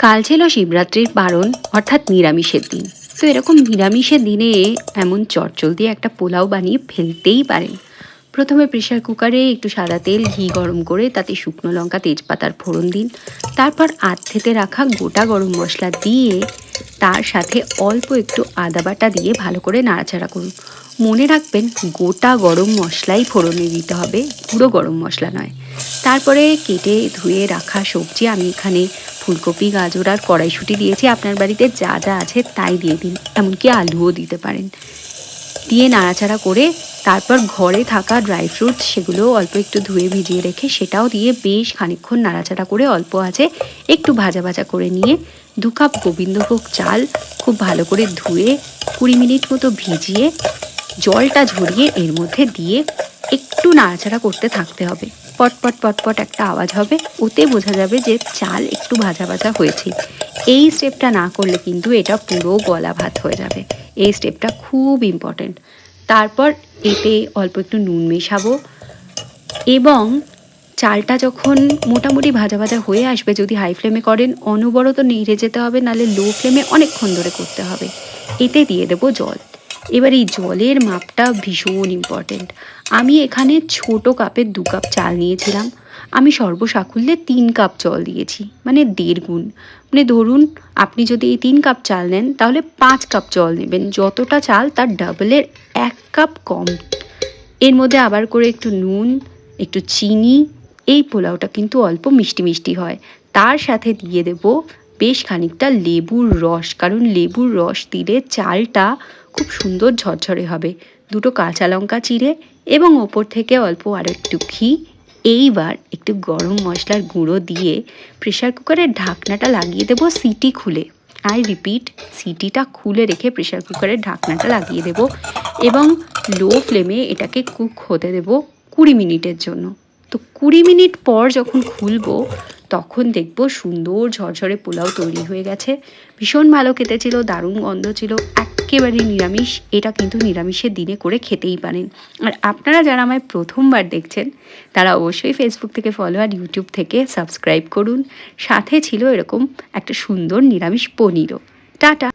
কাল ছিল শিবরাত্রির পারণ অর্থাৎ নিরামিষের দিন। তো এরকম নিরামিষের দিনে এমন চটজলদি একটা পোলাও বানিয়ে ফেলতেই পারেন। প্রথমে প্রেশার কুকারে একটু সাদা তেল ঘি গরম করে তাতে শুকনো লঙ্কা তেজপাতার ফোড়ন দিন। তারপর আধথেতে রাখা গোটা গরম মশলা দিয়ে তার সাথে অল্প একটু আদা বাটা দিয়ে ভালো করে নাড়াচাড়া করুন। মনে রাখবেন গোটা গরম মশলাই ফোড়নে দিতে হবে, গুঁড়ো গরম মশলা নয়। তারপরে কেটে ধুয়ে রাখা সবজি, আমি এখানে ফুলকপি, গাজর আর কড়াইশুঁটি দিয়েছি। আপনার বাড়িতে যা যা আছে তাই দিয়ে দিন, এমনকি আলুও দিতে পারেন। দিয়ে নাড়াচাড়া করে তারপর ঘরে থাকা ড্রাই ফ্রুটস সেগুলোও অল্প একটু ধুয়ে ভিজিয়ে রেখে সেটাও দিয়ে বেশ খানিকক্ষণ নাড়াচাড়া করে অল্প আঁচে একটু ভাজা ভাজা করে নিয়ে 2 কাপ গোবিন্দভোগ চাল খুব ভালো করে ধুয়ে 20 মিনিট মতো ভিজিয়ে জলটা ঝরিয়ে এর মধ্যে দিয়ে একটু নাড়াচাড়া করতে থাকতে হবে। পটপট পটপট একটা আওয়াজ হবে, ওতে বোঝা যাবে যে চাল একটু ভাজা ভাজা হয়েছে। এই স্টেপটা না করলে কিন্তু এটা পুরো গলা ভাত হয়ে যাবে। এই স্টেপটা খুব ইম্পর্টেন্ট। তারপর এতে অল্প একটু নুন মেশাবো এবং চালটা যখন মোটামুটি ভাজা ভাজা হয়ে আসবে, যদি হাই ফ্লেমে করেন অনবরত নেড়ে যেতে হবে, নাহলে লো ফ্লেমে অনেকক্ষণ ধরে করতে হবে। এতে দিয়ে দেবো জল। এবার এই জলের মাপটা ভীষণ ইম্পর্টেন্ট। আমি এখানে ছোট কাপের 2 কাপ চাল নিয়েছিলাম, আমি সর্বসাকুল্যে 3 কাপ জল দিয়েছি, মানে 1.5 গুণ। মানে ধরুন আপনি যদি এই 3 কাপ চাল নেন তাহলে 5 কাপ জল নেবেন। যতটা চাল তার ডাবলের 1 কাপ কম। এর মধ্যে আবার করে একটু নুন, একটু চিনি। এই পোলাওটা কিন্তু অল্প মিষ্টি মিষ্টি হয়। তার সাথে দিয়ে দেব বেশ খানিকটা লেবুর রস, কারণ লেবুর রস দিলে চালটা খুব সুন্দর ঝরঝরে হবে। 2টো কাঁচা লঙ্কা চিড়ে এবং ওপর থেকে অল্প আরও একটু ঘি। এইবার একটু গরম মশলার গুঁড়ো দিয়ে প্রেশার কুকারের ঢাকনাটা লাগিয়ে দেবো সিটি খুলে। আই রিপিট, সিটিটা খুলে রেখে প্রেশার কুকারের ঢাকনাটা লাগিয়ে দেব এবং লো ফ্লেমে এটাকে কুক হতে দেব 20 মিনিটের জন্য। তো 20 মিনিট পর যখন খুলবো তখন দেখবো সুন্দর ঝরঝরে পোলাও তৈরি হয়ে গেছে। ভীষণ ভালো খেতে ছিল, দারুণ গন্ধ ছিল, একেবারে নিরামিষ। এটা কিন্তু নিরামিষের দিনে করে খেতেই পারেন। আর আপনারা যারা আমায় প্রথমবার দেখছেন তারা অবশ্যই ফেসবুক থেকে ফলো আর ইউটিউব থেকে সাবস্ক্রাইব করুন। সাথে ছিল এরকম একটা সুন্দর নিরামিষ পনিরও। টাটা।